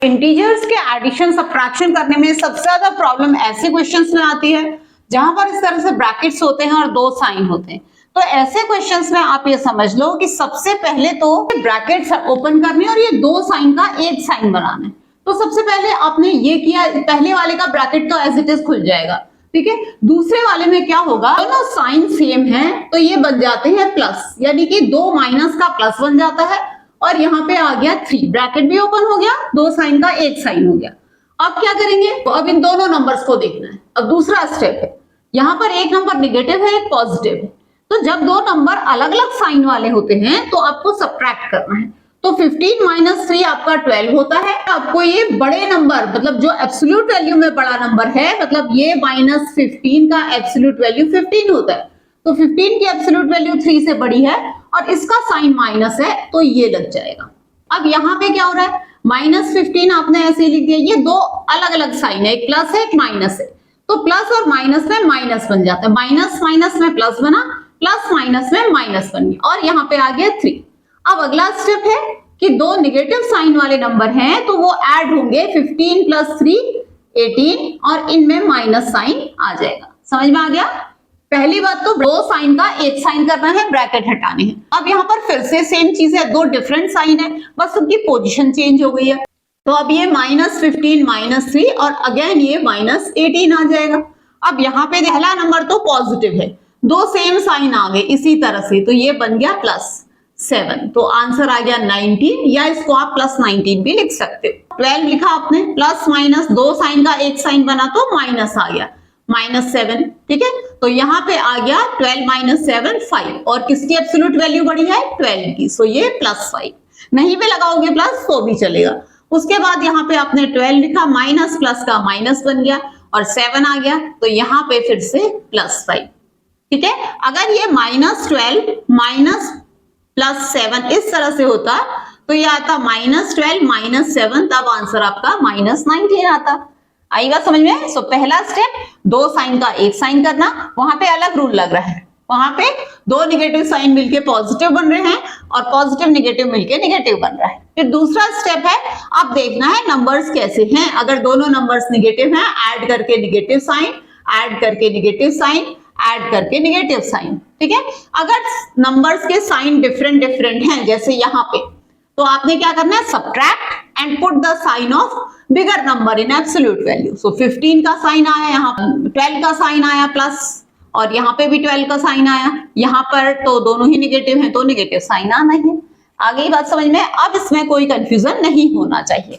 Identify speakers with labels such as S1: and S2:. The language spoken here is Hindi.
S1: इंटीजर्स के एडिशन सब्ट्रैक्शन करने में सबसे ज्यादा प्रॉब्लम ऐसे क्वेश्चंस में आती है जहां पर इस तरह से ब्रैकेट्स होते हैं और दो साइन होते हैं। तो ऐसे क्वेश्चंस में आप ये समझ लो कि सबसे पहले तो ब्रैकेट्स ओपन करने और ये दो साइन का एक साइन बनाना है। तो सबसे पहले आपने ये किया, पहले वाले का ब्रैकेट तो एज इट इज खुल जाएगा, ठीक है। दूसरे वाले में क्या होगा, दोनों साइन सेम है तो ये बन जाते हैं प्लस, यानी कि दो माइनस का प्लस बन जाता है और यहाँ पे आ गया 3, ब्रैकेट भी ओपन हो गया, दो साइन का एक साइन हो गया। अब क्या करेंगे, तो अब इन दोनों नंबर्स को देखना है। अब दूसरा स्टेप है, यहाँ पर एक नंबर निगेटिव है, एक पॉजिटिव है, तो जब दो नंबर अलग अलग साइन वाले होते हैं तो आपको सब्ट्रैक्ट करना है। तो 15 माइनस 3 आपका 12 होता है। आपको ये बड़े नंबर, मतलब जो एब्सोल्यूट वैल्यू में बड़ा नंबर है, मतलब ये माइनस 15 का एब्सोल्यूट वैल्यू 15 होता है, तो 15 की एब्सोल्यूट वैल्यू 3 से बड़ी है और इसका साइन माइनस है तो ये लग जाएगा। अब यहाँ पे क्या हो रहा है, माइनस 15 आपने ऐसे लिख दिया, ये दो अलग अलग साइन है, एक प्लस है एक माइनस है, तो प्लस और माइनस में माइनस बन जाता है, माइनस माइनस में प्लस बना, प्लस माइनस में माइनस बन गया और यहाँ पे आ गया 3। अब अगला स्टेप है कि दो निगेटिव साइन वाले नंबर हैं तो वो ऐड होंगे, 15 प्लस 3 18 और इनमें माइनस साइन आ जाएगा। समझ में आ गया। पहली बात तो दो साइन का एक साइन करना है, ब्रैकेट हटाने हैं। अब यहाँ पर फिर से सेम चीज है, दो डिफरेंट साइन है, बस उनकी पोजीशन चेंज हो गई है। तो अब ये माइनस 15 माइनस 3 और अगेन ये माइनस 18 आ जाएगा। अब यहाँ पे पहला नंबर तो पॉजिटिव है, दो सेम साइन आ गए इसी तरह से, तो ये बन गया प्लस 7, तो आंसर आ गया 19, या इसको आप प्लस 19 भी लिख सकते हो। 12 लिखा आपने, प्लस माइनस दो साइन का एक साइन बना तो माइनस आ गया, माइनस 7, ठीक है। तो यहाँ पे आ गया 12 माइनस 7 5, और किसकी एब्सोल्यूट वैल्यू बड़ी है, 12 की, सो ये प्लस 5। नहीं भी लगाओगे प्लस तो भी चलेगा। उसके बाद यहाँ पे आपने 12 लिखा, माइनस प्लस का माइनस बन गया और 7 आ गया, तो यहाँ पे फिर से प्लस 5, ठीक है। अगर ये माइनस 12 माइनस प्लस 7 इस तरह से होता तो ये आता माइनस 12 माइनस 7, तब आंसर आपका माइनस 19 आता। आई बात समझ में। सो पहला स्टेप, दो साइन का एक साइन करना, वहां पे अलग रूल लग रहा है, वहां पे दो निगेटिव साइन मिलके पॉजिटिव बन रहे हैं और पॉजिटिव निगेटिव मिलके निगेटिव बन रहा है। फिर दूसरा स्टेप है, अब देखना है नंबर्स कैसे हैं। अगर दोनों नंबर्स निगेटिव हैं, ऐड करके निगेटिव साइन, ऐड करके निगेटिव साइन, ऐड करके निगेटिव साइन, ठीक है। अगर नंबर्स के साइन डिफरेंट हैं, जैसे यहाँ पे, तो आपने क्या करना है, subtract and put the sign of bigger number in absolute value. So 15 का साइन आया, यहाँ 12 का साइन आया प्लस, और यहाँ पे भी 12 का साइन आया, यहाँ पर तो दोनों ही निगेटिव हैं तो निगेटिव साइन आना है। आ गई बात समझ में। अब इसमें कोई कंफ्यूजन नहीं होना चाहिए।